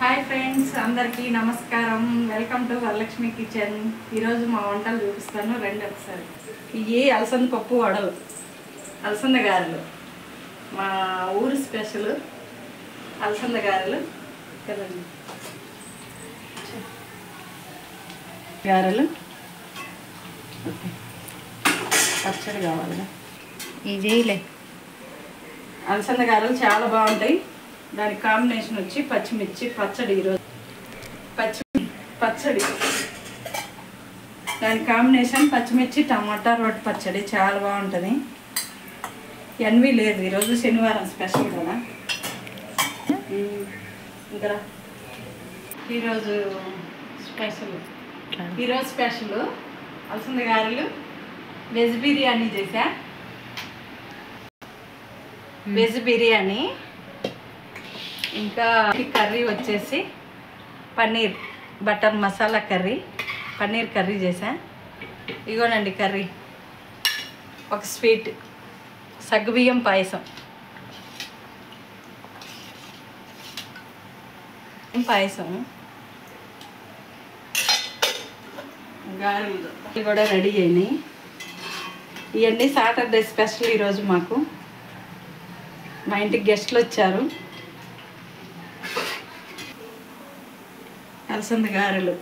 Hi friends, అందరికీ నమస్కారం. Welcome to Varalakshmi kitchen. ఈరోజు మా వంటలు చూపిస్తాను, రండి ఒకసారి. ఇవి అలసంద పప్పు వడలు, అలసంద గారెలు, మా ఊరు స్పెషల్ అలసంద గారెలు కదండి. గారెలు పచ్చడి కావాలి, ఇదేలే అలసంద గారెలు చాలా బాగుంటాయి. దానికి కాంబినేషన్ వచ్చి పచ్చిమిర్చి పచ్చడి. ఈరోజు పచ్చడి దాని కాంబినేషన్ పచ్చిమిర్చి టమాటా రోటి పచ్చడి చాలా బాగుంటుంది. ఎన్వి లేదు, ఈరోజు శనివారం స్పెషల్ కదా. ఇంకా ఈరోజు స్పెషల్ అలసంద గారెలు, వెజ్ బిర్యానీ చేసా. వెజ్ బిర్యానీ, ఇంకా కర్రీ వచ్చేసి paneer butter masala curry, paneer curry చేసా. ఇగోనండి కర్రీ. ఒక స్వీట్ సగ్గుబియ్యం పాయసం, గారెలు ఇవి కూడా రెడీ అయినాయి. ఇవన్నీ సాటర్డే స్పెషల్. ఈరోజు మాకు మా ఇంటికి గెస్ట్లు వచ్చారు. అలసంద గారెలు